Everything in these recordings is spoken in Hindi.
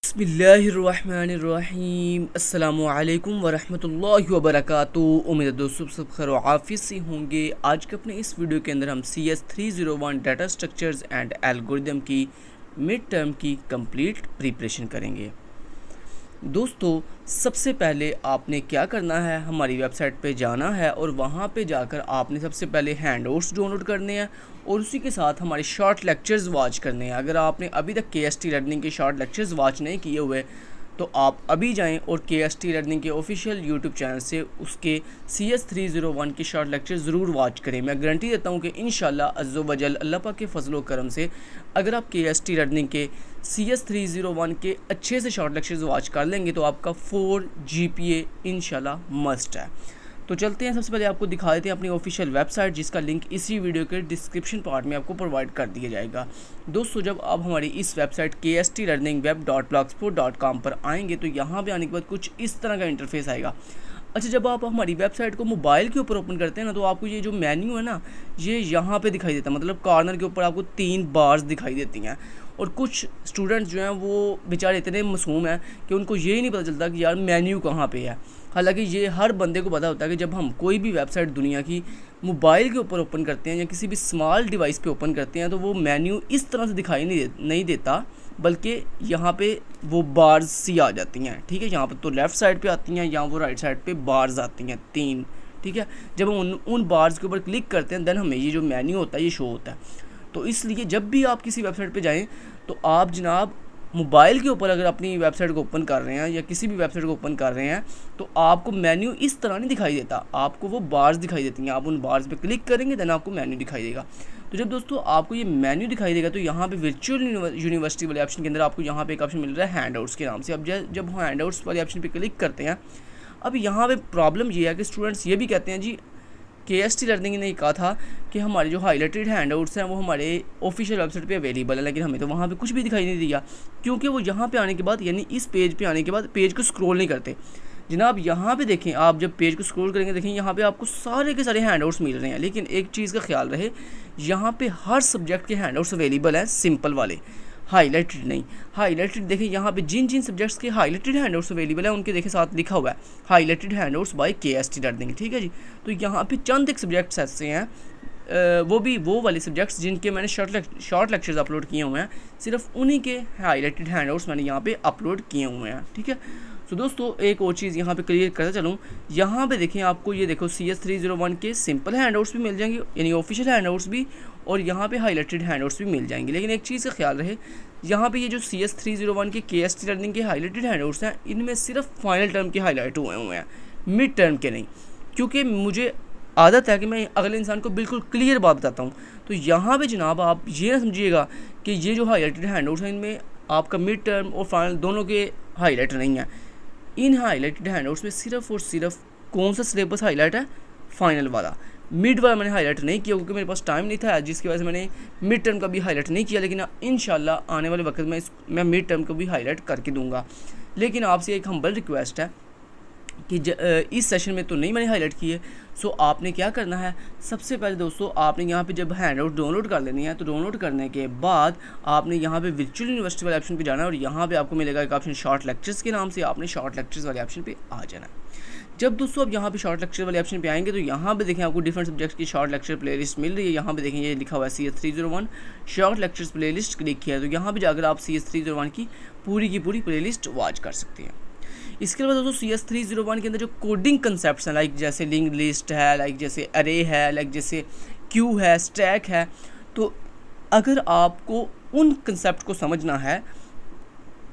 बिस्मिल्लाहिर्रहमानिर्रहीम अस्सलामुअलैकुम वरहमतुल्लाहि वबरकातुहू। उम्मीद है दोस्तों सब खैर आफियत से होंगे। आज के अपने इस वीडियो के अंदर हम CS301 data structures and algorithm की मिड टर्म की कंप्लीट प्रिपरेशन करेंगे। दोस्तों सबसे पहले आपने क्या करना है, हमारी वेबसाइट पे जाना है और वहाँ पे जाकर आपने सबसे पहले हैंडआउट्स डाउनलोड करने हैं और उसी के साथ हमारे शॉर्ट लेक्चर्स वॉच करने हैं। अगर आपने अभी तक KST लर्निंग के शॉर्ट लेक्चर्स वॉच नहीं किए हुए तो आप अभी जाएं और KST लर्निंग के ऑफिशियल यूट्यूब चैनल से उसके CS301 के शॉर्ट लेक्चर ज़रूर वॉच करें। मैं गारंटी देता हूं कि इंशाल्लाह अज़्ज़ व जल अल्लाह पाक के फजलो करम से अगर आप KST लर्निंग के CS301 के अच्छे से शॉर्ट लेक्चर्स वॉच कर लेंगे तो आपका 4 GPA इंशाल्लाह मस्ट है। तो चलते हैं, सबसे पहले आपको दिखा देते हैं अपनी ऑफिशियल वेबसाइट, जिसका लिंक इसी वीडियो के डिस्क्रिप्शन पार्ट में आपको प्रोवाइड कर दिया जाएगा। दोस्तों जब आप हमारी इस वेबसाइट kstlearningweb.blogspot.com पर आएंगे तो यहाँ पे आने के बाद कुछ इस तरह का इंटरफेस आएगा। अच्छा, जब आप हमारी वेबसाइट को मोबाइल के ऊपर ओपन करते हैं ना तो आपको ये जो मेन्यू है ना ये यहाँ पे दिखाई देता है, मतलब कॉर्नर के ऊपर आपको 3 बार्स दिखाई देती हैं। और कुछ स्टूडेंट्स जो हैं वो बेचारे इतने मासूम हैं कि उनको ये ही नहीं पता चलता कि यार मेन्यू कहाँ पे है। हालांकि ये हर बंदे को पता होता है कि जब हम कोई भी वेबसाइट दुनिया की मोबाइल के ऊपर ओपन करते हैं या किसी भी स्मॉल डिवाइस पे ओपन करते हैं तो वो मेन्यू इस तरह से दिखाई नहीं देता, बल्कि यहाँ पे वो बार्स सी आ जाती हैं। ठीक है, यहाँ पर तो लेफ़्ट साइड पे आती हैं या वो राइट साइड पे बार्स आती हैं 3। ठीक है, जब हम उन बार्स के ऊपर क्लिक करते हैं देन हमें ये जो मेन्यू होता है ये शो होता है। तो इसलिए जब भी आप किसी वेबसाइट पे जाएं तो आप जनाब मोबाइल के ऊपर अगर अपनी वेबसाइट को ओपन कर रहे हैं या किसी भी वेबसाइट को ओपन कर रहे हैं तो आपको मेन्यू इस तरह नहीं दिखाई देता, आपको वो बार्स दिखाई देती हैं। आप उन बार्स पे क्लिक करेंगे देन आपको मेन्यू दिखाई देगा। तो जब दोस्तों आपको ये मेन्यू दिखाई देगा तो यहाँ पे वर्चुअल यूनिवर्सिटी वाले ऑप्शन के अंदर आपको यहाँ पे एक ऑप्शन मिल रहा है हैंडआउट्स के नाम से। अब जब हैंडआउट्स वाले ऑप्शन पे क्लिक करते हैं, अब यहाँ पे प्रॉब्लम ये है कि स्टूडेंट्स ये भी कहते हैं जी KST लर्निंग ने कहा था कि हमारे जो हाईलाइटेड हैंडआउट्स हैं वो हमारे ऑफिशियल वेबसाइट पे अवेलेबल है, लेकिन हमें तो वहाँ पे कुछ भी दिखाई नहीं दिया क्योंकि वो यहाँ पे आने के बाद यानी इस पेज पे आने के बाद पेज को स्क्रॉल नहीं करते। जनाब यहाँ पे देखें, आप जब पेज को स्क्रॉल करेंगे देखें यहाँ पे आपको सारे के सारे हैंडआउट्स मिल रहे हैं, लेकिन एक चीज़ का ख्याल रहे यहाँ पे हर सब्जेक्ट के हैंडआउट्स अवेलेबल हैं, सिंपल वाले, हाईलाइटेड नहीं। हाईलाइटेड देखें यहाँ पे जिन जिन सब्जेक्ट्स के हाईलाइटेड हैंडआउट्स अवेलेबल है उनके देखें साथ लिखा हुआ है highlighted handouts by KST learning. ठीक है जी, तो यहाँ पे चंद एक सब्जेक्ट्स ऐसे हैं, वो भी वो वाले सब्जेक्ट्स जिनके मैंने शॉर्ट लेक्चर्स अपलोड किए हुए हैं, सिर्फ उन्हीं के हाईलाइटेड हैंडआउट्स मैंने यहाँ पे अपलोड किए हुए हैं। ठीक है, तो दोस्तों एक और चीज़ यहाँ पे क्लियर करता चलूँ, यहाँ पे देखें आपको ये देखो CS301 के सिंपल हैंडआउट्स भी मिल जाएंगे यानी ऑफिशियल हैंडआउट्स भी, और यहाँ पे हाईलाइटेड हैंडआउट्स भी मिल जाएंगे। लेकिन एक चीज़ का ख्याल रहे, यहाँ पे ये जो CS301 के KST लर्निंग के हाईलाइटेड हैंडआउट्स हैं इनमें सिर्फ फाइनल टर्म के हाईलाइट हुए हैं, मिड टर्म के नहीं, क्योंकि मुझे आदत है कि मैं अगले इंसान को बिल्कुल क्लियर बात बताता हूँ। तो यहाँ पे जनाब आप ये ना समझिएगा कि ये जो हाईलाइटेड हैंडआउट्स हैं इनमें आपका मिड टर्म और फाइनल दोनों के हाईलाइट नहीं है। इन हाईलाइटेड हैंडआउट्स में सिर्फ और सिर्फ कौन सा सिलेबस हाईलाइट है, फाइनल वाला। मिड वाला मैंने हाईलाइट नहीं किया क्योंकि मेरे पास टाइम नहीं था, जिसकी वजह से मैंने मिड टर्म का भी हाईलाइट नहीं किया, लेकिन इंशाल्लाह आने वाले वक्त में मैं मिड टर्म को भी हाईलाइट करके दूंगा। लेकिन आपसे एक हम्बल रिक्वेस्ट है कि इस सेशन में तो नहीं मैंने हाईलाइट किए। सो आपने क्या करना है, सबसे पहले दोस्तों आपने यहाँ पे जब हैंडआउट डाउनलोड कर लेनी है तो डाउनलोड करने के बाद आपने यहाँ पे वर्चुअल यूनिवर्सिटी वाले ऑप्शन पे जाना है और यहाँ पे आपको मिलेगा एक ऑप्शन शॉर्ट लेक्चर्स के नाम से, आपने शॉर्ट लेक्चर्स वाले ऑप्शन पे आ जाना है। जब दोस्तों आप यहाँ पे शॉर्ट लेक्चर वाले ऑप्शन पे आएंगे तो यहाँ पे देखें आपको डिफरेंट सब्जेक्ट्स की शॉर्ट लेक्चर प्लेलिस्ट मिल रही है। यहाँ पे देखें ये लिखा हुआ है CS301 short lectures playlist click किया है, तो यहाँ पे जाकर आप CS301 की पूरी प्लेलिस्ट वॉच कर सकते हैं। इसके अलावा दोस्तों CS301 के अंदर जो कोडिंग कंसेप्ट्स हैं, लाइक जैसे लिंक लिस्ट है, लाइक जैसे अरे है, लाइक जैसे क्यू है, स्टैक है, तो अगर आपको उन कंसेप्ट को समझना है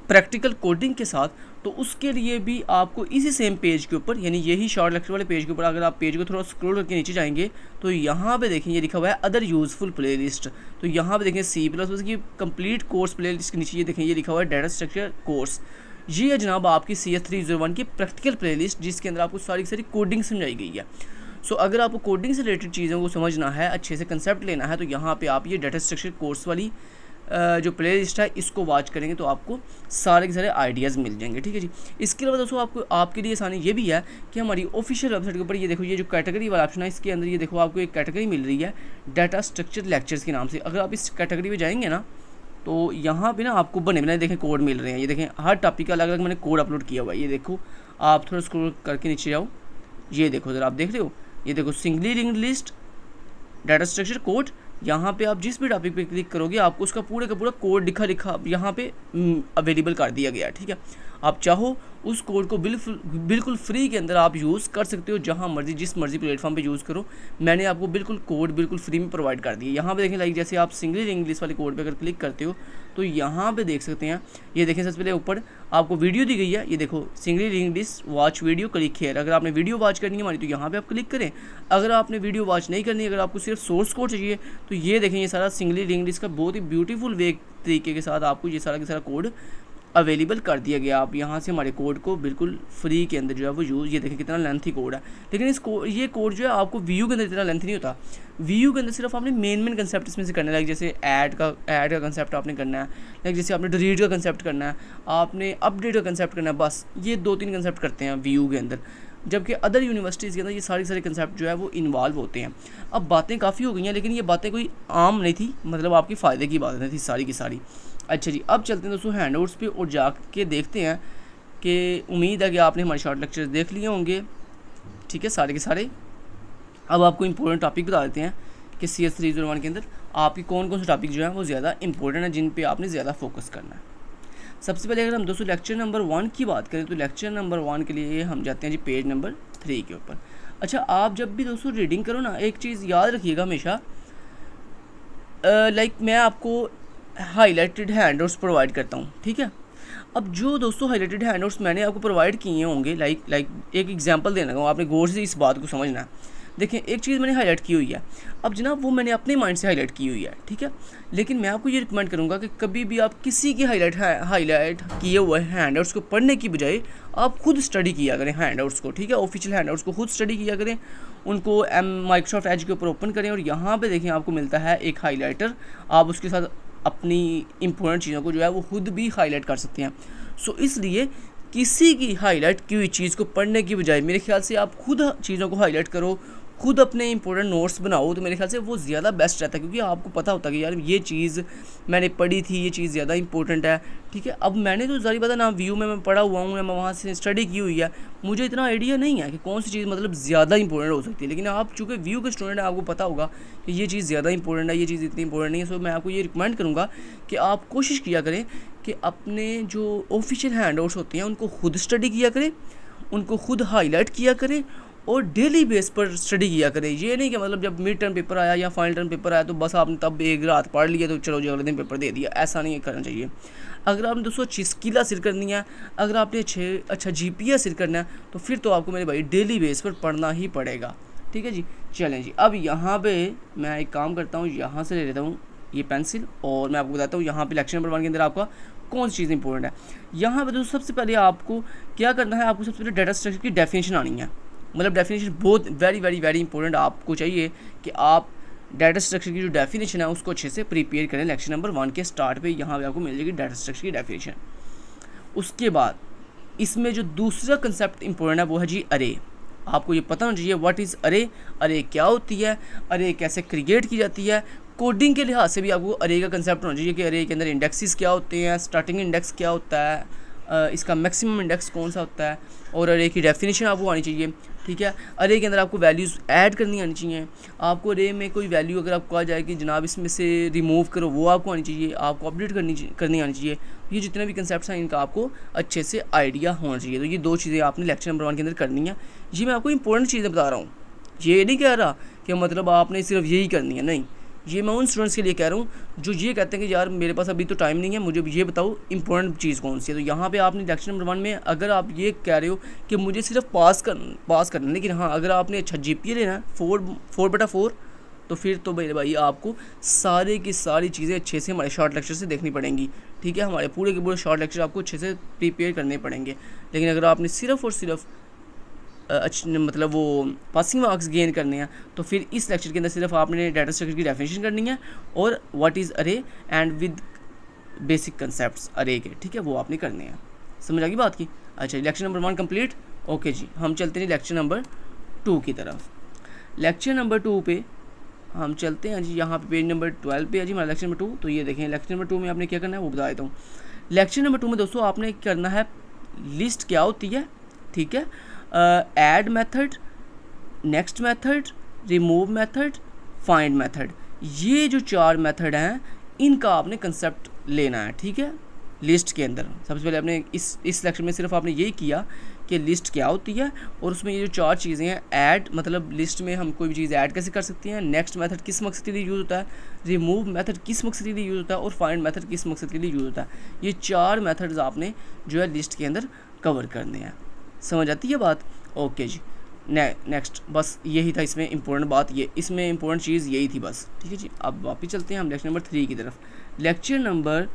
प्रैक्टिकल कोडिंग के साथ तो उसके लिए भी आपको इसी सेम पेज के ऊपर यानी यही शॉर्ट लेक्चर वाले पेज के ऊपर अगर आप पेज को थोड़ा स्क्रॉल करके नीचे जाएंगे तो यहाँ पे देखें ये लिखा हुआ है अदर यूजफुल प्लेलिस्ट। तो यहाँ पे देखें C++ की कंप्लीट कोर्स प्लेलिस्ट के नीचे ये देखें ये लिखा हुआ है डाटा स्ट्रक्चर कोर्स। ये है जनाब आपकी CS301 की प्रैक्टिकल प्लेलिस्ट जिसके अंदर आपको सारी की सारी कोडिंग समझाई गई है। सो अगर आपको कोडिंग से रिलेटेड चीज़ों को समझना है, अच्छे से कंसेप्ट लेना है, तो यहाँ पे आप ये डाटा स्ट्रक्चर कोर्स वाली जो प्लेलिस्ट है इसको वॉच करेंगे तो आपको सारे के सारे आइडियाज़ मिल जाएंगे। ठीक है जी, इसके अलावा दोस्तों आपको आपके लिए आसानी ये भी है कि हमारी ऑफिशियल वेबसाइट के ऊपर ये देखो ये जो कैटेगरी वाला ऑप्शन है इसके अंदर ये देखो आपको एक कैटेगरी मिल रही है डाटा स्ट्रक्चर लेक्चर्स के नाम से। अगर आप इस कैटेगरी में जाएंगे ना तो यहाँ पे ना आपको बने बनाए देखें कोड मिल रहे हैं। ये देखें हर टॉपिक का अलग अलग मैंने कोड अपलोड किया हुआ है। ये देखो आप थोड़ा स्क्रॉल करके नीचे जाओ, ये देखो ज़रा आप देख रहे हो, ये देखो singly linked list data structure code. यहाँ पे आप जिस भी टॉपिक पे क्लिक करोगे आपको उसका पूरे का पूरा कोड लिखा यहाँ पे अवेलेबल कर दिया गया है। ठीक है, आप चाहो उस कोड को बिल्कुल फ्री के अंदर आप यूज़ कर सकते हो, जहाँ मर्जी जिस मर्जी प्लेटफॉर्म पे यूज़ करो। मैंने आपको बिल्कुल कोड बिल्कुल फ्री में प्रोवाइड कर दिया। यहाँ पे देखें लाइक जैसे आप सिंगल इंग्लिश वाले कोड पे अगर क्लिक करते हो तो यहाँ पे देख सकते हैं, ये देखें सबसे पहले ऊपर आपको वीडियो दी गई है। ये देखो single English watch video click here. अगर आपने वीडियो वॉच करनी है हमारी तो यहाँ पे आप क्लिक करें। अगर आपने वीडियो वॉच नहीं करनी, अगर आपको सिर्फ सोर्स कोड चाहिए तो ये देखें ये सारा सिंगल इंग्लिश का बहुत ही ब्यूटीफुल वे तरीके के साथ आपको ये सारा का सारा कोड अवेलेबल कर दिया गया। आप यहाँ से हमारे कोड को बिल्कुल फ्री के अंदर जो है वो यूज़, ये देखें कितना लेंथी कोड है, लेकिन ये कोड जो है आपको वीयू के अंदर इतना लेंथ नहीं होता। वीयू के अंदर सिर्फ आपने मेन कंसेप्ट इसमें से करना है, लाइक जैसे ऐड का कंसेप्ट आपने करना है, लाइक जैसे आपने डिलीट का कंसेप्ट करना है, आपने अपडेट का कंसेप्ट करना है, बस ये 2-3 कंसेप्ट करते हैं वीयू के अंदर। जबकि अदर यूनिवर्सिटीज़ के अंदर ये सारे कंसेप्ट जो है वो इन्वॉल्व होते हैं। अब बातें काफ़ी हो गई हैं, लेकिन ये बातें कोई आम नहीं थी, मतलब आपके फ़ायदे की बातें थी सारी की सारी। अच्छा जी, अब चलते हैं दोस्तों हैंडआउट्स पे और जाके देखते हैं कि उम्मीद है कि आपने हमारे शॉर्ट लेक्चर्स देख लिए होंगे। ठीक है, सारे के सारे। अब आपको इंपॉर्टेंट टॉपिक बता देते हैं कि CS 301 के अंदर आपके कौन कौन से टॉपिक जो हैं वो ज़्यादा इंपॉर्टेंट है, जिन पे आपने ज़्यादा फोकस करना है। सबसे पहले अगर हम दोस्तों लेक्चर नंबर 1 की बात करें तो लेक्चर नंबर 1 के लिए हम जाते हैं जी पेज नंबर 3 के ऊपर। अच्छा, आप जब भी दोस्तों रीडिंग करो ना, एक चीज़ याद रखिएगा हमेशा, लाइक मैं आपको हाईलाइटेड हैंडआउट्स प्रोवाइड करता हूँ। ठीक है, अब जो दोस्तों हाईलाइटेड हैंडआउट्स मैंने आपको प्रोवाइड किए होंगे, लाइक एक एग्जांपल देना है, आपने गौर से इस बात को समझना है। देखें एक चीज़ मैंने हाईलाइट की हुई है, अब जनाब वो मैंने अपने माइंड से हाईलाइट की हुई है। ठीक है, लेकिन मैं आपको ये रिकमेंड करूँगा कि कभी भी आप किसी की हाईलाइट किए हुए हैंडआउट्स को पढ़ने की बजाय आप खुद स्टडी किया करें हैंडआउट्स को। ठीक है, ऑफिशियल हैंडआउट्स को खुद स्टडी किया करें, उनको माइक्रोसॉफ्ट एज के ऊपर ओपन करें और यहाँ पे देखें आपको मिलता है एक हाईलाइटर। आप उसके साथ अपनी इंपॉर्टेंट चीज़ों को जो है वो खुद भी हाईलाइट कर सकते हैं। सो इसलिए किसी की हाईलाइट की हुई चीज़ को पढ़ने की बजाय मेरे ख्याल से आप खुद चीज़ों को हाईलाइट करो, खुद अपने इंपॉर्टेंट नोट्स बनाओ, तो मेरे ख्याल से वो ज़्यादा बेस्ट रहता है, क्योंकि आपको पता होता है कि यार ये चीज़ मैंने पढ़ी थी, ये चीज़ ज़्यादा इंपॉर्टेंट है। ठीक है, अब मैंने तो ज़ाहिर बात है ना व्यू में मैं पढ़ा हुआ हूँ या मैं वहाँ से स्टडी की हुई है, मुझे इतना आइडिया नहीं है कि कौन सी चीज़ मतलब ज़्यादा इंपॉर्टेंट हो सकती है। लेकिन आप चूँकि व्यू के स्टूडेंट हैं, आपको पता होगा कि ये चीज़ ज़्यादा इंपॉर्टेंट है, ये चीज़ इतनी इंपॉर्टेंट नहीं है। सो मैं आपको ये रिकमेंड करूँगा कि आप कोशिश किया करें कि अपने जो ऑफिशियल हैंडआउट्स होते हैं उनको खुद स्टडी किया करें, उनको खुद हाईलाइट किया करें और डेली बेस पर स्टडी किया करें। ये नहीं कि मतलब जब मिड टर्म पेपर आया या फाइनल टर्म पेपर आया तो बस आपने तब एक रात पढ़ लिया तो चलो जी अगले दिन पेपर दे दिया, ऐसा नहीं करना चाहिए। अगर आपने दोस्तों अच्छी स्किल हासिल करनी है, अगर आपने अच्छा GPA हासिल करना है तो फिर तो आपको मेरे भाई डेली बेस पर पढ़ना ही पड़ेगा। ठीक है जी, चलें जी। अब यहाँ पे मैं एक काम करता हूँ, यहाँ से ले लेता हूँ ये पेंसिल और मैं आपको बताता हूँ यहाँ पे लेक्चर नंबर 1 के अंदर आपका कौन सी चीज़ इंपॉर्टेंट है। यहाँ पे दोस्तों सबसे पहले आपको क्या करना है, आपको सबसे पहले डाटा स्ट्रक्चर की डेफिनेशन आनी है। मतलब डेफिनेशन बहुत वेरी इंपॉर्टेंट आपको चाहिए कि आप डाटा स्ट्रक्चर की जो डेफिनेशन है उसको अच्छे से प्रिपेयर करें। लेक्चर नंबर 1 के स्टार्ट पे यहाँ पे आपको मिल जाएगी डाटा स्ट्रक्चर की डेफिनेशन। उसके बाद इसमें जो दूसरा कंसेप्ट इंपॉर्टेंट है वो है जी अरे। आपको ये पता होना चाहिए व्हाट इज़ अरे, अरे क्या होती है, अरे कैसे क्रिएट की जाती है। कोडिंग के लिहाज से भी आपको अरे का कंसेप्ट होना चाहिए कि अरे के अंदर इंडेक्सेस क्या होते हैं, स्टार्टिंग इंडेक्स क्या होता है, इसका मैक्सिमम इंडेक्स कौन सा होता है, और अरे की डेफिनेशन आपको आनी चाहिए। ठीक है, अरे के अंदर आपको वैल्यूज़ ऐड करनी आनी चाहिए। आपको अरे में कोई वैल्यू अगर आपको आ जाए कि जनाब इसमें से रिमूव करो, वो आपको आनी चाहिए। आपको अपडेट करनी आनी चाहिए। ये जितने भी कंसेप्ट हैं इनका आपको अच्छे से आइडिया होना चाहिए। तो ये 2 चीज़ें आपने लेक्चर नंबर 1 के अंदर करनी है। ये मैं आपको इंपॉर्टेंट चीज़ें बता रहा हूँ, ये नहीं कह रहा कि मतलब आपने सिर्फ यही करनी है, नहीं। ये मैं उन स्टूडेंट्स के लिए कह रहा हूँ जो ये कहते हैं कि यार मेरे पास अभी तो टाइम नहीं है, मुझे ये बताओ इंपॉर्टेंट चीज़ कौन सी है। तो यहाँ पे आपने लेक्चर नंबर 1 में अगर आप ये कह रहे हो कि मुझे सिर्फ पास करना, लेकिन हाँ अगर आपने अच्छा GPA लेना है 4/4 तो फिर तो भाई आपको सारे की सारी चीज़ें अच्छे से हमारे शॉर्ट लेक्चर से देखनी पड़ेंगी। ठीक है, हमारे पूरे के पूरे शॉर्ट लेक्चर आपको अच्छे से प्रिपेयर करने पड़ेंगे। लेकिन अगर आपने सिर्फ और सिर्फ मतलब वो पासिंग मार्क्स गेन करने हैं तो फिर इस लेक्चर के अंदर सिर्फ आपने डाटा स्ट्रक्चर की डेफिनेशन करनी है और व्हाट इज़ अरे एंड विद बेसिक कंसेप्ट्स अरे के। ठीक है, वो आपने करने हैं। समझ आ गई बात की। अच्छा, लेक्चर नंबर 1 कंप्लीट। ओके जी, हम चलते हैं लेक्चर नंबर 2 की तरफ। लेक्चर नंबर 2 पे हम चलते हैं जी यहाँ पे पेज नंबर 12 पे है जी हमारा लेक्चर नंबर 2। तो ये देखें लेक्चर नंबर 2 में आपने क्या करना है वो बता देता हूँ। लेक्चर नंबर 2 में दोस्तों आपने करना है लिस्ट क्या होती है, ठीक है, add method, next method, remove method, find method, ये जो 4 मेथड हैं इनका आपने कंसेप्ट लेना है, ठीक है, लिस्ट के अंदर। सबसे पहले आपने इस लेक्चर में सिर्फ आपने यही किया कि लिस्ट क्या होती है और उसमें ये जो 4 चीज़ें हैं, ऐड मतलब लिस्ट में हम कोई भी चीज़ ऐड कैसे कर सकते हैं, नेक्स्ट मेथड किस मकसद के लिए यूज़ होता है, रिमूव मेथड किस मकसद के लिए यूज़ होता है और फाइंड मेथड किस मकसद के लिए यूज़ होता है। ये 4 मेथड्स आपने जो है लिस्ट के अंदर कवर करने हैं। समझ आती है बात? ओके जी, नेक्स्ट बस यही था इसमें इम्पोर्टेंट बात, ये इसमें इम्पोर्टेंट चीज़ यही थी बस, ठीक है जी। अब वापस चलते हैं हम लेक्चर नंबर 3 की तरफ। लेक्चर नंबर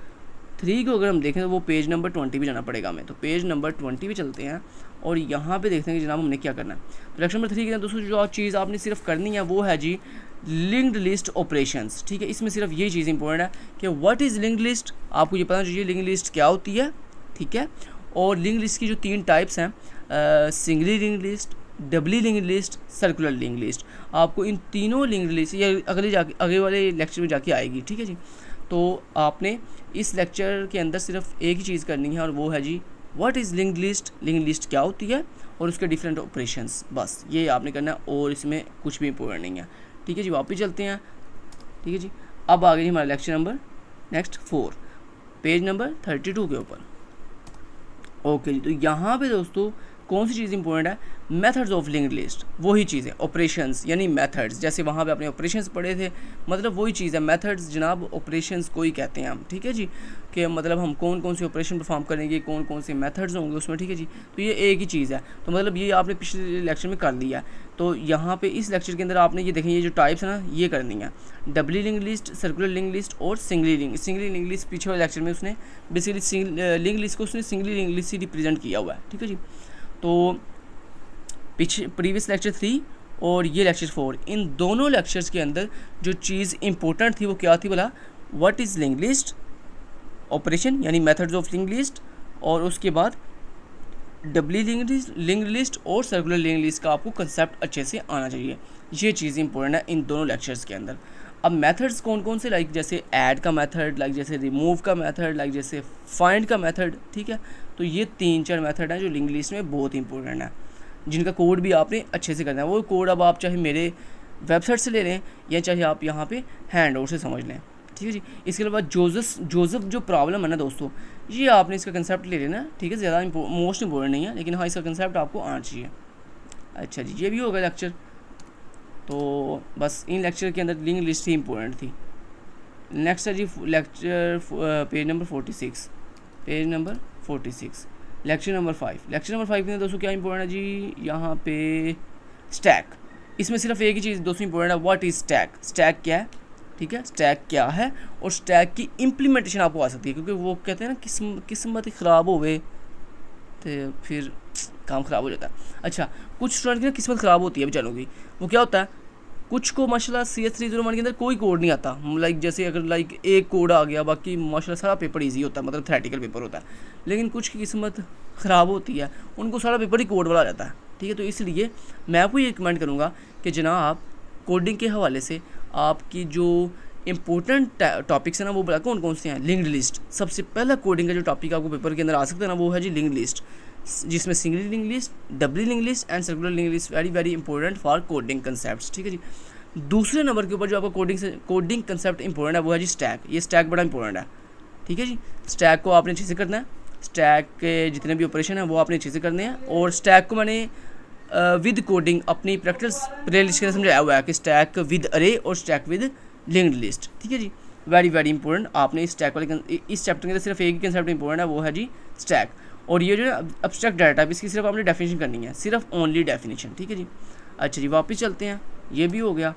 3 को अगर हम देखें तो वो पेज नंबर 20 पे जाना पड़ेगा हमें। तो पेज नंबर 20 पे चलते हैं और यहाँ पे देखते हैं कि जनाब हमने क्या करना है। तो लेक्चर नंबर 3 के अंदर दोस्तों जो चीज़ आपने सिर्फ करनी है वो है जी लिंक्ड लिस्ट ऑपरेशंस, ठीक है। इसमें सिर्फ ये चीज़ इंपॉर्टेंट है कि व्हाट इज़ लिंक्ड लिस्ट, आपको ये पता चाहिए लिंक्ड लिस्ट क्या होती है, ठीक है। और लिंक्ड लिस्ट की जो 3 टाइप्स हैं, singly linked list, doubly linked list, circular linked list, आपको इन तीनों लिंक्ड लिस्ट ये अगले वाले लेक्चर में जाके आएगी, ठीक है जी। तो आपने इस लेक्चर के अंदर सिर्फ एक ही चीज़ करनी है और वो है जी what is linked list, linked list क्या होती है और उसके डिफरेंट ऑपरेशंस, बस ये आपने करना है और इसमें कुछ भी इंपॉर्टेंट नहीं है, ठीक है जी। वापस चलते हैं, ठीक है जी। अब आ गई हमारा lecture number next 4 page number 32 के ऊपर। ओके जी, तो यहाँ पे दोस्तों कौन सी चीज़ इंपॉर्टेंट है, मेथड्स ऑफ लिंक्ड लिस्ट, वही चीज़ है ऑपरेशंस यानी मेथड्स, जैसे वहाँ पे आपने ऑपरेशंस पढ़े थे, मतलब वही चीज़ है मेथड्स जनाब, ऑपरेशंस को ही कहते हैं हम, ठीक है जी। कि मतलब हम कौन कौन से ऑपरेशन परफॉर्म करेंगे, कौन कौन से मेथड्स होंगे उसमें, ठीक है जी। तो ये एक ही चीज़ है, तो मतलब ये आपने पिछले लेक्चर में कर लिया है। तो यहाँ पे इस लेक्चर के अंदर आपने ये देखें ये जो टाइप्स है ना ये करनी है, doubly link list, circular link list और सिंगली लिंक लिस्ट। पीछे वाले लेक्चर में उसने बेसिकली लिंक लिस्ट को उसने सिंगली लिंक लिस्ट ही रिप्रेजेंट किया हुआ है, ठीक है जी। तो पीछे प्रीवियस लेक्चर 3 और ये लेक्चर 4, इन दोनों लेक्चर्स के अंदर जो चीज़ इंपॉर्टेंट थी वो क्या थी बोला, what is link list operation यानी मेथड्स ऑफ लिंक लिस्ट, और उसके बाद डबली लिंक लिस्ट और सर्कुलर लिंक लिस्ट का आपको कंसेप्ट अच्छे से आना चाहिए। ये चीज़ इंपॉर्टेंट है इन दोनों लेक्चर्स के अंदर। अब मेथड्स कौन कौन से, लाइक जैसे ऐड का मेथड, लाइक जैसे रिमूव का मेथड, लाइक जैसे फाइंड का मेथड, ठीक है। तो ये 3-4 मेथड हैं जो लिंक लिस्ट में बहुत इंपॉर्टेंट है, जिनका कोड भी आपने अच्छे से करना है। वो कोड अब आप चाहे मेरे वेबसाइट से ले लें या चाहे आप यहाँ पे हैंड आउट से समझ लें, ठीक है जी। इसके अलावा जोसेफ जो प्रॉब्लम है ना दोस्तों, ये आपने इसका कंसेप्ट ले लेना, ठीक है। ज़्यादा मोस्ट इंपॉर्टेंट नहीं है लेकिन हाँ इसका कंसेप्ट आपको आना चाहिए। अच्छा जी, ये भी होगा लेक्चर। तो बस इन लेक्चर के अंदर लिंक लिस्ट ही इंपॉर्टेंट थी। नेक्स्ट है जी lecture page number 46, page number 46 lecture number 5। Lecture number 5 में दोस्तों क्या इंपॉर्टेंट है जी, यहाँ पे स्टैक। इसमें सिर्फ एक ही चीज़ दोस्तों इंपॉर्टेंट है, व्हाट इज़ स्टैक, स्टैक क्या है, ठीक है, स्टैक क्या है और स्टैक की इम्प्लीमेंटेशन आपको आ सकती है, क्योंकि वो कहते हैं ना किस्मत ख़राब होवे तो फिर काम ख़राब हो जाता है। अच्छा, कुछ स्टूडेंट की ना किस्मत ख़राब होती है बेचारों की, वो क्या होता है, कुछ को माशाल्लाह CS 301 के अंदर कोई कोड नहीं आता, लाइक जैसे अगर लाइक एक कोड आ गया बाकी माशाल्लाह सारा पेपर इजी होता है, मतलब थ्योरेटिकल पेपर होता है। लेकिन कुछ की किस्मत ख़राब होती है, उनको सारा पेपर ही कोड वाला आ जाता है, ठीक है। तो इसलिए मैं आपको ये रिकमेंड करूँगा कि जनाब कोडिंग के हवाले से आपकी जो इंपॉर्टेंट टॉपिक्स हैं ना वो बता कौन कौन से हैं। लिंक्ड लिस्ट, सबसे पहला कोडिंग का जो टॉपिक आपको पेपर के अंदर आ सकता है ना वो है जी लिंक्ड लिस्ट, जिसमें singly link list, doubly link list and circular link list very very important for coding concepts, ठीक है जी। दूसरे नंबर के ऊपर जो आपको कोडिंग कंसेप्ट इंपॉर्टेंट है वो है जी स्टैक। ये स्टैक बड़ा इंपॉर्टेंट है, ठीक है जी। स्टैक को आपने अच्छे से करना है, स्टैक के जितने भी ऑपरेशन हैं वो आपने अच्छे से करने हैं। और स्टैक को मैंने विद कोडिंग अपनी प्रैक्टिस प्लेलिस्ट के अंदर समझाया हुआ है कि स्टैक विद अरे और स्टैक विद लिंक्ड लिस्ट, ठीक है जी। वेरी वेरी इंपॉर्टेंट, आपने इस स्टैक वाले इस चैप्टर के अंदर सिर्फ एक ही कंसेप्ट इंपॉर्टेंट है वो है जी स्टैक। और ये जो है एब्स्ट्रैक्ट डाटा इसकी सिर्फ आपने डेफिनेशन करनी है, सिर्फ ओनली डेफिनेशन, ठीक है जी। अच्छा जी, वापस चलते हैं, ये भी हो गया।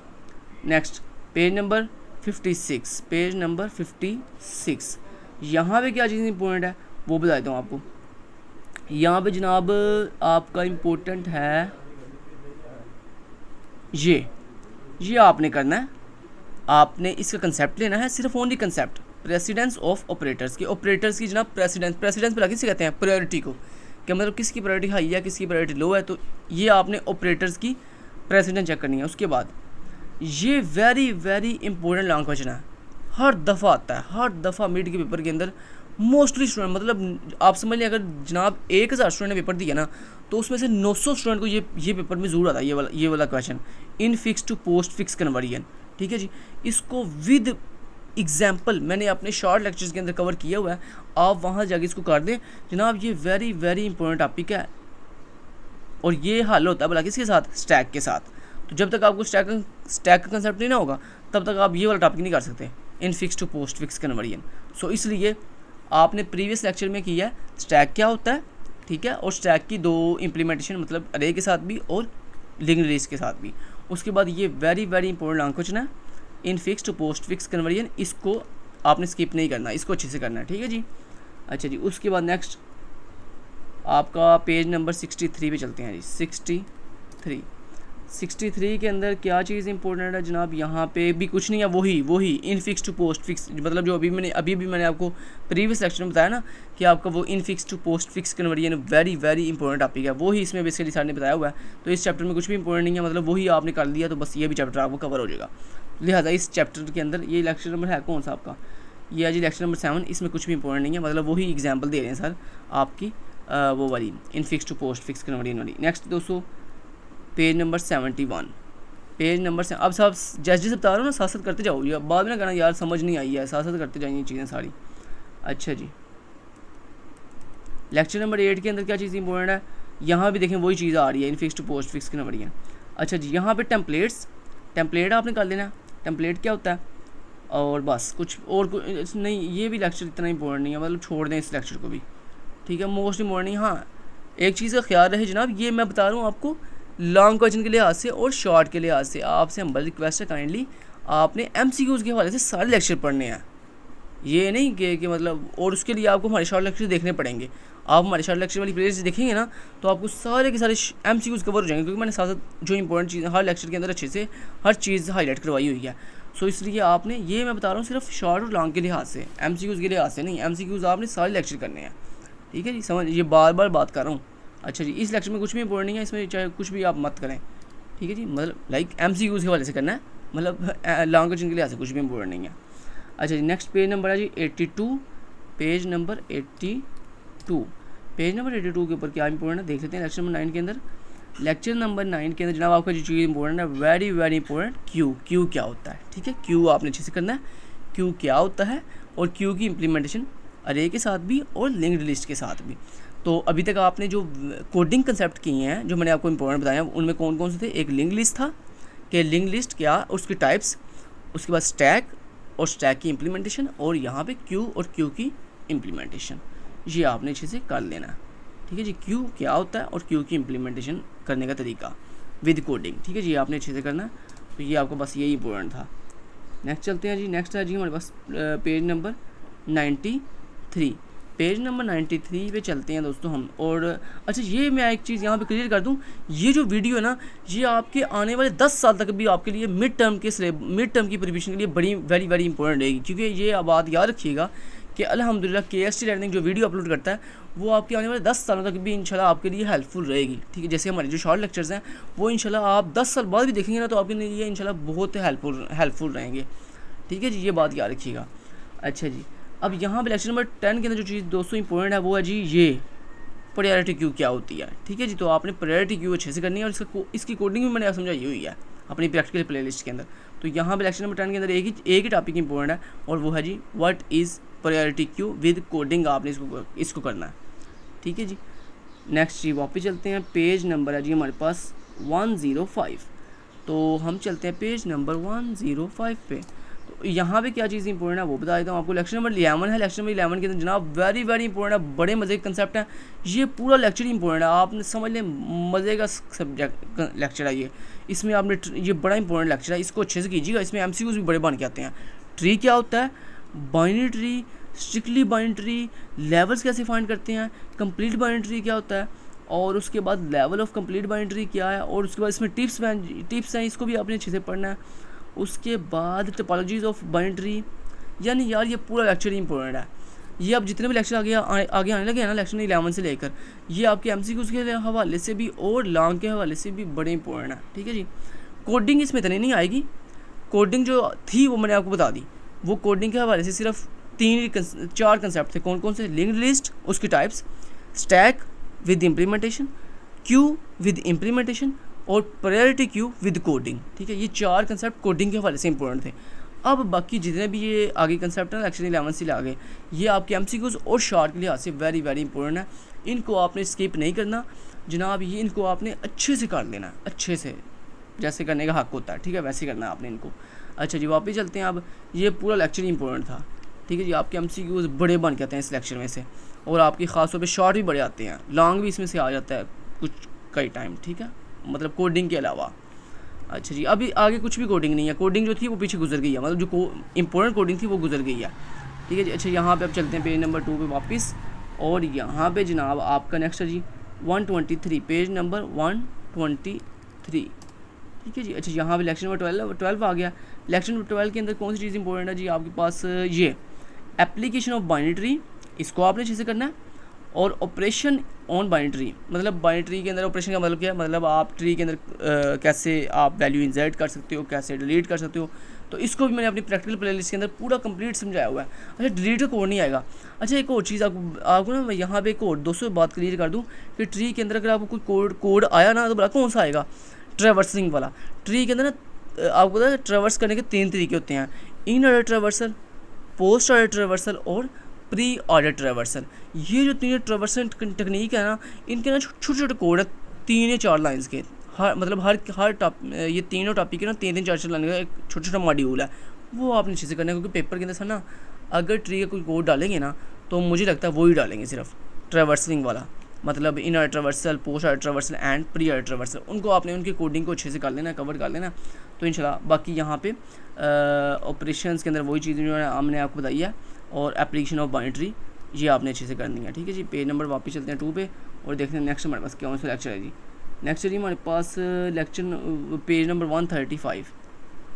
Next page number 56, page number 56, यहाँ पे क्या चीज़ इंपॉर्टेंट है वो बता देता हूँ आपको। यहाँ पे जनाब आपका इम्पोर्टेंट है ये आपने करना है, आपने इसका कंसेप्ट लेना है, सिर्फ only concept, precedence of operators की। ऑपरेटर्स की जनाब प्रेसिडेंस पर किसे कहते हैं, प्रायोरिटी को, क्या मतलब किसकी प्रायोरिटी हाई है किसकी प्रायोरिटी लो है। तो ये आपने ऑपरेटर्स की प्रेसिडेंस चेक करनी है। उसके बाद ये very very important long question है, हर दफ़ा आता है, हर दफ़ा मिड के पेपर के अंदर मोस्टली स्टूडेंट, मतलब आप समझ लें अगर जनाब 1000 स्टूडेंट ने पेपर दिया ना तो उसमें से 900 स्टूडेंट को ये पेपर में ज़रूर आता है ये वाला question, infix to postfix conversion. ठीक है जी, इसको विद एग्जाम्पल मैंने अपने शॉर्ट लेक्चर्स के अंदर कवर किया हुआ है, आप वहाँ जाके इसको कर दें जनाब, ये वेरी वेरी इंपॉर्टेंट टॉपिक है और ये हल होता है भला किसके साथ, स्टैक के साथ। तो जब तक आपको स्टैक का कंसेप्ट नहीं ना होगा तब तक आप ये वाला टॉपिक नहीं कर सकते, infix to postfix conversion. So इसलिए आपने प्रीवियस लेक्चर में किया है स्टैक क्या होता है, ठीक है, और स्टैक की 2 इम्प्लीमेंटेशन, मतलब अरे के साथ भी और लिंक्ड लिस्ट के साथ भी। उसके बाद ये very very important long question है, infix to postfix conversion, इसको आपने स्किप नहीं करना, इसको अच्छे से करना है। ठीक है जी। अच्छा जी, उसके बाद नेक्स्ट आपका पेज नंबर 63 पे चलते हैं जी। 63 के अंदर क्या चीज़ इंपॉर्टेंट है जनाब, यहाँ पे भी कुछ नहीं है, वही infix to postfix, मतलब जो अभी भी मैंने आपको प्रीवियस लेक्चर में बताया ना कि आपका वो infix to postfix conversion very very important topic है, वही इसमें बेसिकली सर ने बताया हुआ है। तो इस चैप्टर में कुछ भी इंपॉर्टेंट नहीं है, मतलब वही आपने कर लिया तो बस ये भी चैप्टर आपको कवर हो जाएगा। लिहाजा इस चैप्टर के अंदर ये लेक्चर नंबर है कौन सा आपका, ये है जी लेक्चर नंबर 7, इसमें कुछ भी इंपॉर्टेंट नहीं है, मतलब वही एग्जाम्पल दे रहे हैं सर आपकी वो वाली infix to postfix conversion वाली। नेक्स्ट दोस्तों पेज नंबर 71, पेज नंबर से अब सब जैसे बता रहा हूँ ना साथ साथ करते जाओ, या बाद में ना कहना यार समझ नहीं आई है, साथ साथ करते जाइए चीज़ें सारी। अच्छा जी, लेक्चर नंबर 8 के अंदर क्या चीज़ इंपॉर्टेंट है, यहाँ भी देखें वही चीज़ आ रही है, infix to postfix conversion. अच्छा जी, यहाँ पे टेम्पलेट आपने कर लेना, टेम्पलेट क्या होता है, और बस कुछ नहीं, ये भी लेक्चर इतना इंपॉर्टेंट नहीं है, मतलब छोड़ दें इस लेक्चर को भी। ठीक है, मोस्ट इंपॉर्टेंट। हाँ, एक चीज़ का ख्याल रहे जनाब, ये मैं बता रहा हूँ आपको लॉन्ग क्वेश्चन के लिहाज से और शॉर्ट के लिहाज से, आपसे हम्बल रिक्वेस्ट है काइंडली आपने MCQs के हवाले से सारे लेक्चर पढ़ने हैं, ये नहीं कि मतलब, और उसके लिए आपको हमारे शॉर्ट लेक्चर देखने पड़ेंगे। आप हमारे शॉर्ट लेक्चर वाली प्लेलिस्ट देखेंगे ना तो आपको सारे के सारे MCQs कवर हो जाएंगे, क्योंकि मैंने साथ साथ जो इंपॉर्टेंट चीज़ हर लेक्चर के अंदर अच्छे से हर चीज़ हाईलाइट करवाई हुई है। सो इसलिए आपने, ये मैं बता रहा हूँ सिर्फ शॉर्ट और लॉन्ग के लिहाज से, MCQs के लिहाज से नहीं, MCQs आपने सारे लेक्चर करने हैं। ठीक है जी, समझ, ये बार बार बात कर रहा हूँ। अच्छा जी, इस लेक्चर में कुछ भी इंपॉर्टेंट नहीं है, इसमें चाहे कुछ भी आप मत करें। ठीक है जी, मतलब लाइक MCQs के हवाले से करना है, मतलब लॉन्ग क्वेश्चन के लिहाज से कुछ भी इंपॉर्टेंट नहीं है। अच्छा जी, नेक्स्ट पेज नंबर है जी 82, पेज नंबर 82, पेज नंबर 82 के ऊपर क्या इंपॉर्टेंट है देख लेते हैं। लेक्चर नंबर 9 के अंदर, लेक्चर नंबर 9 के अंदर जनाब आपका जो चीज़ इंपॉर्टेंट है वेरी वेरी इंपॉर्टेंट, क्यू क्या होता है। ठीक है, क्यू आपने अच्छे से करना है, क्यू क्या होता है और क्यू की इम्प्लीमेंटेशन अरे के साथ भी और लिंक्ड लिस्ट के साथ भी। तो अभी तक आपने जो कोडिंग कंसेप्ट किए हैं जो मैंने आपको इंपॉर्टेंट बताया उनमें कौन कौन से थे, एक लिंक लिस्ट था कि लिंक लिस्ट क्या, उसकी टाइप्स, उसके बाद स्टैक और स्टैक की इम्प्लीमेंटेशन, और यहाँ पे क्यू और क्यू की इम्प्लीमेंटेशन, ये आपने अच्छे से कर लेना है। ठीक है जी, क्यू क्या होता है और क्यू की इम्प्लीमेंटेशन करने का तरीका विद कोडिंग। ठीक है जी, आपने अच्छे से करना है, तो ये आपको बस यही इंपॉर्टेंट था। नेक्स्ट चलते हैं जी, नेक्स्ट है जी हमारे पास पेज नंबर 93, पेज नंबर 93 पे चलते हैं दोस्तों हम। और अच्छा, ये मैं एक चीज़ यहाँ पे क्लियर कर दूँ, ये जो वीडियो है ना ये आपके आने वाले 10 साल तक भी आपके लिए मिड टर्म की प्रिपरेशन के लिए बड़ी वेरी वेरी इंपॉर्टेंट रहेगी, क्योंकि ये बात याद रखिएगा कि अल्हम्दुलिल्लाह KST लर्निंग जो वीडियो अपलोड करता है वो आपके आने वाले 10 सालों तक भी इंशाल्लाह आपके लिए हेल्पफुल रहेगी। ठीक है, जैसे हमारे जो शॉर्ट लेक्चर्स हैं वो इंशाल्लाह आप 10 साल बाद भी देखेंगे ना तो आपके लिए इंशाल्लाह बहुत हेल्पफुल रहेंगे। ठीक है जी, ये बात याद रखिएगा। अच्छा जी, अब यहाँ पे लेक्चर नंबर 10 के अंदर जो चीज़ दोस्तों इंपॉर्टेंट है वो है जी ये प्रायोरिटी क्यू क्या होती है। ठीक है जी, तो आपने प्रायोरिटी क्यू अच्छे से करनी है और इसकी कोडिंग भी मैंने समझाई हुई है अपनी प्रैक्टिकल प्लेलिस्ट के अंदर। तो यहाँ पे लेक्चर नंबर 10 के अंदर एक ही टॉपिक इंपॉर्टेंट है और वो है जी what is priority queue with coding, आपने इसको करना है। ठीक है जी, नेक्स्ट जी वापस चलते हैं, पेज नंबर है जी हमारे पास 105, तो हम चलते हैं पेज नंबर 105 पे। तो यहाँ पे क्या चीज़ इंपॉर्टेंट है वो बता देता हूँ आपको। लेक्चर नंबर 11 है, लेक्चर नंबर 11 के अंदर जनाब वेरी वेरी इंपॉर्टेंट है, बड़े मज़े के कंसेप्ट है, ये पूरा लेक्चर इंपॉर्टेंट है, आपने समझ लें मज़े का सब्जेक्ट लेक्चर है ये। इसमें आपने ये बड़ा इंपॉर्टेंट लेक्चर है, इसको अच्छे से कीजिएगा, इसमें MCQs भी बड़े बन के आते हैं। ट्री क्या होता है, binary tree, strictly binary tree, levels कैसे फाइंड करते हैं, कंप्लीट बाइनरी ट्री क्या होता है, और उसके बाद level of complete binary tree क्या है, और उसके बाद इसमें टिप्स हैं, इसको भी आपने अच्छे से पढ़ना है। उसके बाद टोपोलॉजीज ऑफ बाइनरी ट्री, यानी यार ये पूरा लेक्चर ही इंपॉर्टेंट है। ये अब जितने भी लेक्चर आगे आने लगे हैं ना लेक्चर 11 से लेकर, ये आपके MCQs के हवाले से भी और लॉन्ग के हवाले से भी बड़े इंपॉर्टेंट है। ठीक है जी, कोडिंग इसमें इतनी नहीं आएगी, कोडिंग जो थी वो मैंने आपको बता दी। वो कोडिंग के हवाले से सिर्फ 4 कंसेप्ट थे। कौन कौन से? लिंक्ड लिस्ट, उसकी types, stack with implementation, Q with implementation और प्रायोरिटी क्यू विद कोडिंग। ठीक है, ये 4 कंसेप्ट कोडिंग के हवाले से इंपॉर्टेंट थे। अब बाकी जितने भी ये आगे कंसेप्ट हैं लेक्चर 11 से आगे, ये आपके MCQs और शॉर्ट के लिहाज से वेरी वेरी इंपॉर्टेंट है। इनको आपने स्किप नहीं करना जनाब, ये इनको आपने अच्छे से कर लेना, अच्छे से जैसे करने का हक होता है। ठीक है, वैसे करना है आपने इनको। अच्छा जी, वापस चलते हैं। अब ये पूरा लेक्चर इंपॉर्टेंट था। ठीक है जी, आपके MCQs बड़े बन के आते हैं इस लेक्चर में से, और आपके ख़ास तौर पे शॉर्ट भी बड़े आते हैं, लॉन्ग भी इसमें से आ जाता है कुछ कई टाइम। ठीक है, मतलब कोडिंग के अलावा। अच्छा जी, अभी आगे कुछ भी कोडिंग नहीं है। कोडिंग जो थी वो पीछे गुजर गई है, मतलब जो इंपॉर्टेंट कोडिंग थी वो गुजर गई है। ठीक है जी। अच्छा, यहाँ पे अब चलते हैं पेज नंबर 2 पे वापस, और यहाँ पे जनाब आपका नेक्स्ट है जी 123, पेज नंबर 123। ठीक है जी। अच्छा, यहाँ पे लेक्चर नंबर 12 आ गया। लेक्चर नंबर 12 के अंदर कौन सी चीज़ इंपॉर्टेंट है जी आपके पास? ये एप्लीकेशन ऑफ बाइनरी ट्री, इसको आपने अच्छे से करना है। और ऑपरेशन ऑन बाइनरी ट्री, मतलब बाइनरी ट्री के अंदर ऑपरेशन का मतलब क्या है? मतलब आप ट्री के अंदर कैसे आप वैल्यू इंसर्ट कर सकते हो, कैसे डिलीट कर सकते हो। तो इसको भी मैंने अपनी प्रैक्टिकल प्लेलिस्ट के अंदर पूरा कंप्लीट समझाया हुआ है। अच्छा, डिलीट का कोड नहीं आएगा। अच्छा, एक और चीज़ आपको ना मैं यहाँ पे एक और दोस्तों बात क्लियर कर दूँ कि ट्री के अंदर अगर आपको कोई कोड आया ना तो बड़ा कौन सा आएगा? ट्रैवर्सिंग वाला। ट्री के अंदर ना आपको पता है ट्रैवर्स करने के 3 तरीके होते हैं, in order traversal, post order traversal और प्री ऑर्डर ट्रैवर्सल। ये जो 3 ट्रैवर्सल टेक्निक है ना, इनके ना छोटे छोटे कोड है 3 या 4 लाइन्स के। मतलब हर ये तीनों टॉपिक के ना 3-3 4-4 लाइन का एक छोटा छोटा मॉड्यूल है, वो आपने अच्छे से करना है। क्योंकि पेपर के अंदर सर ना अगर ट्री का कोई कोड डालेंगे ना तो मुझे लगता है वो ही डालेंगे सिर्फ ट्रैवर्सलिंग वाला, मतलब in order traversal, post order traversal and pre order traversal. उनको आपने उनकी कोडिंग को अच्छे से कर लेना, कवर कर लेना, तो इंशाल्लाह। बाकी यहाँ पे ऑपरेशंस के अंदर वही चीज़ जो है हमने आपको बताई है, और एप्लीकेशन ऑफ बाइनरी ट्री ये आपने अच्छे से करनी है। ठीक है जी। पेज नंबर वापस चलते हैं 2 पे और देखते हैं नेक्स्ट हमारे पास कौन सा लेक्चर है जी। नेक्स्ट जी हमारे पास लेक्चर पेज नंबर 135।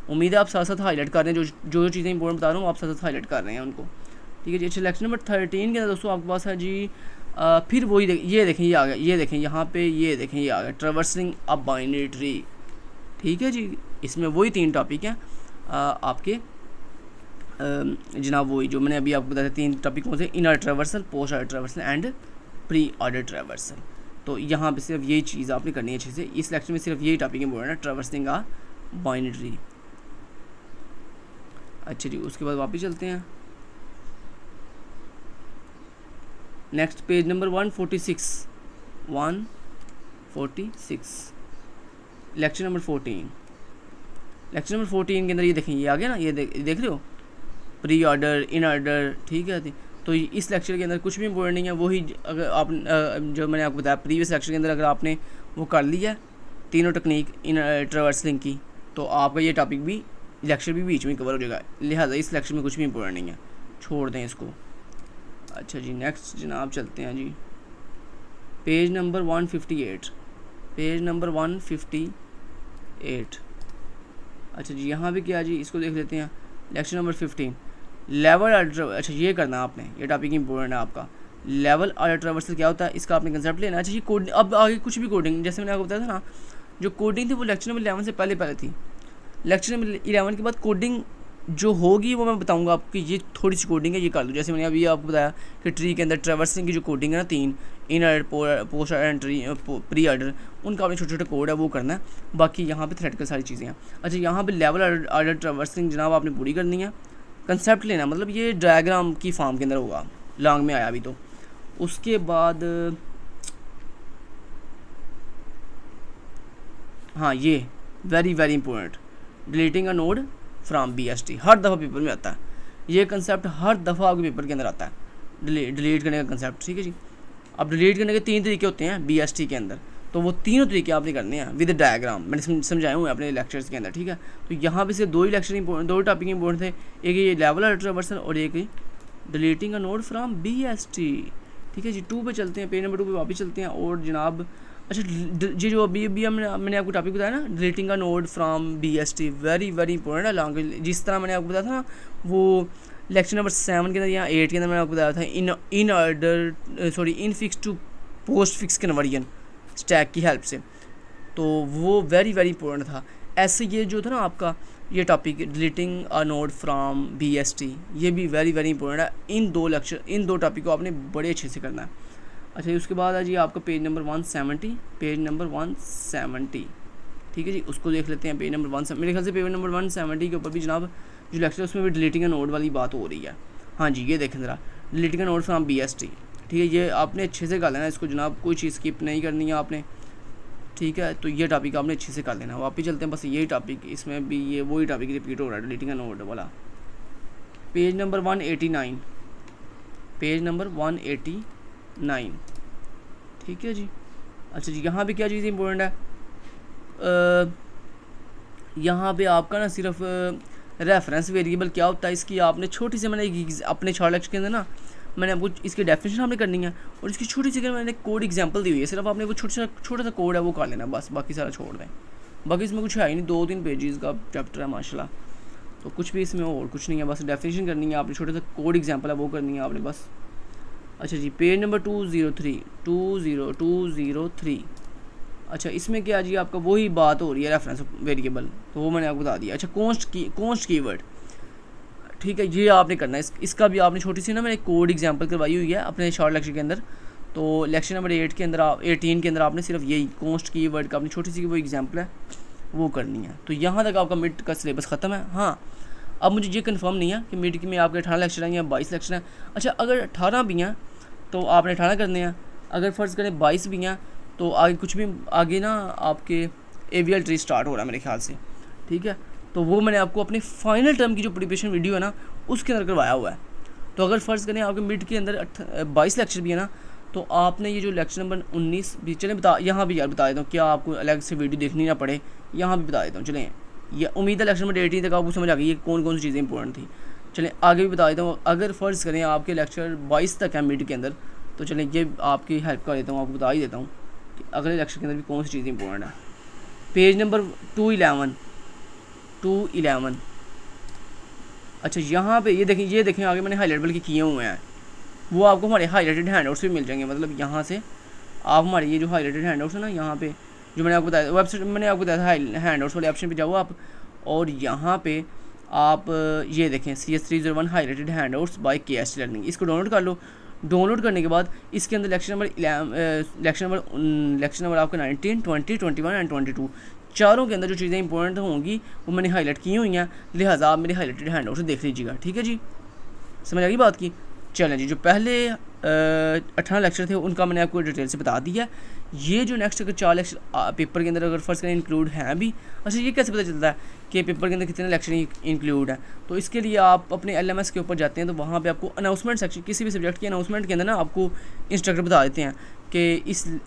उम्मीद है आप साथ साथ हाईलाइट कर रहे हैं, जो चीज़ें इंपॉर्टेंट बता रहा हूँ आप साथ साथ हाईलाइट कर रहे हैं उनको। ठीक है जी। अच्छा, लेक्चर नंबर 13 के अंदर दोस्तों आपके पास है जी फिर वही ये देखें, ये आ गया, ये देखें यहाँ पे, ये देखें ये आ गया, ट्रैवर्सिंग अ बाइनरी ट्री। ठीक है जी। इसमें वही 3 टॉपिक हैं आपके जनाब, वही जो मैंने अभी आपको बताया 3 टॉपिक कौन से? Inner traversal, post order traversal and pre order traversal. तो यहाँ पे सिर्फ यही चीज़ आपने करनी है अच्छे से। इस लेक्चर में सिर्फ यही टॉपिक इंपॉर्टेंट है, ट्रैवर्सिंग अ बाइनरी ट्री। अच्छा जी, उसके बाद वापस चलते हैं next page number 146 lecture number 14। Lecture number 14 के अंदर ये देखें, ये आ गया ना, ये देख रहे हो, प्री ऑर्डर, इन ऑर्डर। ठीक है। तो इस लेक्चर के अंदर कुछ भी इंपॉर्टेंट नहीं है। वही अगर आप जो मैंने आपको बताया प्रीवियस लेक्चर के अंदर अगर आपने वो कर लिया तीनों टेक्निक इन ट्रैवर्सलिंग की, तो आपका ये टॉपिक भी लेक्चर भी बीच में कवर हो जाएगा। लिहाजा इस लेक्चर में कुछ भी इंपॉर्टेंट नहीं है, छोड़ दें इसको। अच्छा जी, नेक्स्ट जनाब चलते हैं जी पेज नंबर 158। Page number 158। अच्छा जी, यहाँ भी क्या जी, इसको देख लेते हैं। Lecture number 15 level order. अच्छा, ये करना आपने, ये टॉपिक इंपॉर्टेंट है आपका। लेवल ऑर्डर ट्रैवर्सल क्या होता है, इसका आपने कंसेप्ट लेना। अच्छा, ये कोड अब आगे कुछ भी कोडिंग, जैसे मैंने आपको बताया था ना, जो कोडिंग थी वो लेक्चर नंबर 11 से पहले थी। लेक्चर नंबर 11 के बाद कोडिंग जो होगी वो मैं बताऊंगा आपको, ये थोड़ी सी कोडिंग है, ये कर दो। जैसे मैंने अभी आपको बताया कि ट्री के अंदर ट्रैवर्सिंग की जो कोडिंग है ना 3, in order, post order and tree pre order, उनका आपने छोटे छोटे कोड है वो करना है। बाकी यहाँ पे थ्योरेटिकल सारी चीज़ें हैं। अच्छा, यहाँ पे लेवल ऑर्डर ट्रैवर्सिंग जनाब आपने पूरी करनी है, कंसेप्ट लेना, मतलब ये डायग्राम की फॉर्म के अंदर होगा, लॉन्ग में आया अभी। तो उसके बाद हाँ, ये very very important, deleting a node from BST, हर दफ़ा पेपर में आता है ये कंसेप्ट, हर दफ़ा आपके पेपर के अंदर आता है डिलीट करने का कंसेप्ट। ठीक है जी। अब डिलीट करने के 3 तरीके होते हैं BST के अंदर, तो वो तीनों तरीके आपने करने हैं विद डायग्राम, मैंने समझाए हुए अपने लेक्चर्स के अंदर। ठीक है। तो यहाँ पे सिर्फ 2 ही लेक्चर इंपॉर्टेंट, 2 टॉपिक इंपॉर्टेंट थे, एक ये लेवल ऑर्डर ट्रैवर्सल और एक deleting a node from BST। ठीक है जी। 2 पे चलते हैं, पेज नंबर 2 पे वापस चलते हैं। और जनाब अच्छा, ये जो अभी मैंने आपको टॉपिक बताया ना, deleting a node from BST, very very important है लॉन्ग। जिस तरह मैंने आपको बताया था ना, वो लेक्चर नंबर 7 के अंदर या 8 के अंदर मैंने आपको बताया था in order sorry infix to postfix conversion stack की हेल्प से, तो वो वेरी वेरी इंपॉर्टेंट था। ऐसे ये जो था ना आपका ये topic deleting a node from BST, ये भी वेरी वेरी इंपॉर्टेंट है। इन दो टॉपिक को आपने बड़े अच्छे से करना है। अच्छा, उसके बाद है जी आपका पेज नंबर 170, ठीक है जी, उसको देख लेते हैं। पेज नंबर 170, मेरे ख्याल से पेज नंबर 170 के ऊपर भी जनाब जो लेक्चर है उसमें भी डिलीटिंग अ नोड वाली बात हो रही है। हाँ जी, ये देखें ज़रा, deleting a node from BST, ठीक है, ये आपने अच्छे से कर लेना इसको जनाब, कोई चीज़ स्किप नहीं करनी है आपने, ठीक है। तो ये टॉपिक आपने अच्छे से कर लेना। वापस चलते हैं, बस यही टॉपिक, इसमें भी ये वही टॉपिक रिपीट हो रहा है, डिलीटिंग अ नोड वाला। पेज नंबर 189, पेज नंबर 189, ठीक है जी। अच्छा जी, यहाँ पे क्या चीज़ इंपॉर्टेंट है, यहाँ पे आपका ना सिर्फ रेफरेंस वेरिएबल क्या होता है इसकी आपने छोटी सी, मैंने अपने शॉर्ट लेक्चर के अंदर ना मैंने आपको इसकी डेफिनेशन आपने करनी है और इसकी छोटी सी मैंने कोड एग्जांपल दी हुई है, सिर्फ आपने वो छोटा सा कोड है वो कर लेना बस, बाकी सारा छोड़ दें। बाकी इसमें कुछ है ही नहीं, 2-3 पेजेस का चैप्टर है माशाल्लाह, तो कुछ भी इसमें और कुछ नहीं है, बस डेफिनेशन करनी है आपने, छोटा सा कोड एग्जाम्पल है वो करनी है आपने बस। अच्छा जी, पेज नंबर 203, अच्छा इसमें क्या जी आपका वही बात हो रही है रेफरेंस वेरिएबल, तो वो मैंने आपको बता दिया। अच्छा, कॉन्स्ट कीवर्ड, ठीक है, ये आपने करना है, इसका भी आपने छोटी सी ना मैंने कोड एग्जांपल करवाई हुई है अपने शॉर्ट लेक्चर के अंदर, तो लेक्चर नंबर 18 के अंदर आपने सिर्फ यही कॉन्स्ट कीवर्ड का अपनी छोटी सी वो एग्जांपल है वो करनी है। तो यहाँ तक आपका मिड का सिलेबस ख़त्म है। हाँ, अब मुझे ये कंफर्म नहीं है कि मिड में आपके 18 लेक्चर हैं या 22 लेक्चर हैं। अच्छा, अगर 18 भी हैं तो आपने 18 करने हैं, अगर फ़र्ज़ करें 22 भी हैं तो आगे कुछ भी आगे ना आपके AVL ट्री स्टार्ट हो रहा है मेरे ख्याल से, ठीक है, तो वो मैंने आपको अपने फाइनल टर्म की जो प्रिपरेशन वीडियो है ना उसके अंदर करवाया हुआ है। तो अगर फ़र्ज़ करें आपके मिड के अंदर 22 लेक्चर भी है ना, तो आपने ये जो लेक्चर नंबर 19 भी चलें यहाँ भी यार बता देता हूँ, क्या आपको अलग से वीडियो देखनी ना पड़े, यहाँ भी बता देता हूँ। चलें, ये उम्मीद है लेक्चर नंबर 18 तक आपको समझ आ गई है कौन कौन सी चीज़ें इंपॉर्टेंट थी। चलें आगे भी बता देता हूँ, अगर फ़र्ज़ करें आपके लेक्चर 22 तक है मिड के अंदर, तो चलें ये आपकी हेल्प कर देता हूँ, आपको बता ही देता हूँ कि अगले लेक्चर के अंदर भी कौन सी चीज़ें इंपॉर्टेंट है। पेज नंबर 211, अच्छा यहाँ पे ये देखें आगे मैंने हाईलाइट बल्कि किए हुए हैं, वो आपको हमारे हाईलाइटेड हैंडआउट्स भी मिल जाएंगे। मतलब यहाँ से आप हमारे ये जो हाईलाइटेड हैंडआउट्स है ना, यहाँ पे जो मैंने आपको बताया वेबसाइट मैंने आपको बताया था हैंडआउट्स वाले ऑप्शन पे जाओ आप, और यहाँ पे आप ये देखें CS301 highlighted handouts by KST learning, इसको डाउनलोड कर लो। डाउनलोड करने के बाद इसके अंदर लेक्चर नंबर आपका 19, 20, 21 एंड 22 चारों के अंदर जो चीज़ें इंपॉर्टेंट होंगी वो मैंने हाईलाइट की हुई हैं, लिहाजा आप मेरे हाईलाइटेड हैंडआउट से देख लीजिएगा, ठीक है जी, समझ आ गई बात की। चलें जी, जो पहले 18 लेक्चर थे उनका मैंने आपको डिटेल से बता दिया। ये जो नेक्स्ट अगर 4 लेक्चर पेपर के अंदर अगर फर्स्ट करें इंक्लूड हैं भी, अच्छा ये कैसे पता चलता है कि पेपर के अंदर कितने लेक्चर इंक्लूड हैं, तो इसके लिए आप अपने LMS के ऊपर जाते हैं, तो वहाँ पे आपको अनाउंसमेंट सेक्शन किसी भी सब्जेक्ट की अनाउंसमेंट के अंदर ना आपको इंस्ट्रक्टर बता देते हैं कि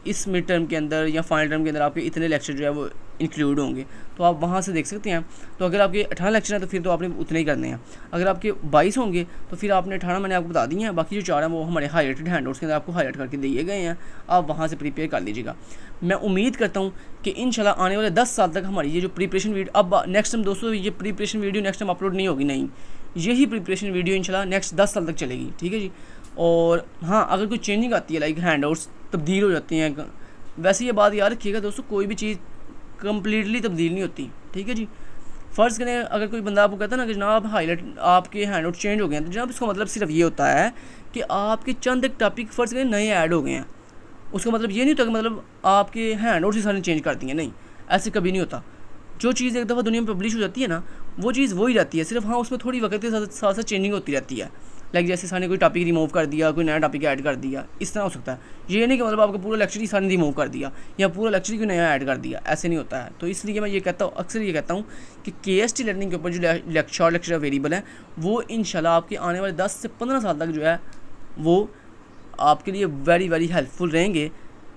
इस मिड टर्म के अंदर या फाइनल टर्म के अंदर आपके इतने लेक्चर जो है वो इंक्लूड होंगे, तो आप वहाँ से देख सकते हैं। तो अगर आपके 18 लेक्चर हैं तो फिर तो आपने उतने ही करने हैं, अगर आपके 22 होंगे तो फिर आपने 18 मैंने आपको बता दिए हैं, बाकी जो 4 हैं वो हमारे हाईलाइटेड हैंडआउट्स के अंदर आपको हाईलाइट करके दिए गए हैं, आप वहाँ से प्रिपेयर कर लीजिएगा। मैं उम्मीद करता हूँ कि इंशाल्लाह आने वाले 10 साल तक हमारी ये जो प्रिपरेशन वीडियो अब नेक्स्ट टाइम दोस्तों ये preparation video next time upload नहीं होगी, नहीं, यही प्रिपरेशन वीडियो इंशाल्लाह नेक्स्ट 10 साल तक चलेगी, ठीक है जी। और हाँ, अगर कोई चेंजिंग आती है लाइक हैंडआउट्स तब्दील हो जाती हैं, वैसे ये बात याद रखिएगा दोस्तों, कोई भी चीज़ कम्प्लीटली तब्दील नहीं होती, ठीक है जी। फ़र्ज़ करें अगर कोई बंदा आपको कहता है ना कि जनाब हाईलाइट आपके हैंडआउट चेंज हो गए हैं, तो जनाब इसका मतलब सिर्फ ये होता है कि आपके चंद एक टॉपिक फ़र्ज़ करें नए ऐड हो गए हैं, उसका मतलब ये नहीं होता कि मतलब आपके हैंडआउट्स ही सारे चेंज कर दिए, नहीं, ऐसे कभी नहीं होता। जो चीज़ एक दफ़ा दुनिया में पब्लिश हो जाती है ना, वो चीज़ वही रहती है, सिर्फ हाँ उसमें थोड़ी वक्त के साथ साथ चेंजिंग होती रहती है। लाइक जैसे सारे कोई टॉपिक रिमूव कर दिया, कोई नया टॉपिक ऐड कर दिया, इस तरह हो सकता है। ये नहीं कि मतलब आपका पूरा लेक्चर ही सारे रिमूव कर दिया या पूरा लेक्चर ही कोई नया ऐड कर दिया, ऐसे नहीं होता है। तो इसलिए मैं ये कहता हूँ, अक्सर ये कहता हूँ कि KST लर्निंग के ऊपर जो शॉर्ट लेक्चर अवेलेबल है वो इंशाल्लाह आपके आने वाले 10 से 15 साल तक जो है वो आपके लिए वेरी वेरी हेल्पफुल रहेंगे,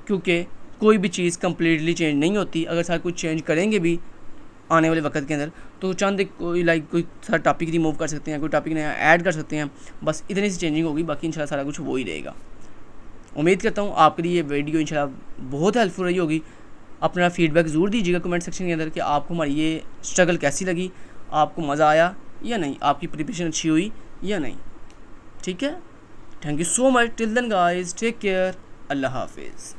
क्योंकि कोई भी चीज़ कम्प्लीटली चेंज नहीं होती। अगर सारा कुछ चेंज करेंगे भी आने वाले वक्त के अंदर तो चंद कोई सारा टॉपिक रिमूव कर सकते हैं, कोई टॉपिक नया ऐड कर सकते हैं, बस इतनी सी चेंजिंग होगी, बाकी इंशाल्लाह सारा कुछ वो ही रहेगा। उम्मीद करता हूँ आपके लिए ये वीडियो इंशाल्लाह बहुत हेल्पफुल रही होगी। अपना फीडबैक ज़रूर दीजिएगा कमेंट सेक्शन के अंदर कि आपको हमारी ये स्ट्रगल कैसी लगी, आपको मज़ा आया या नहीं, आपकी प्रिपरेशन अच्छी हुई या नहीं, ठीक है। Thank you so much, till then guys, take care, अल्लाह हाफिज़।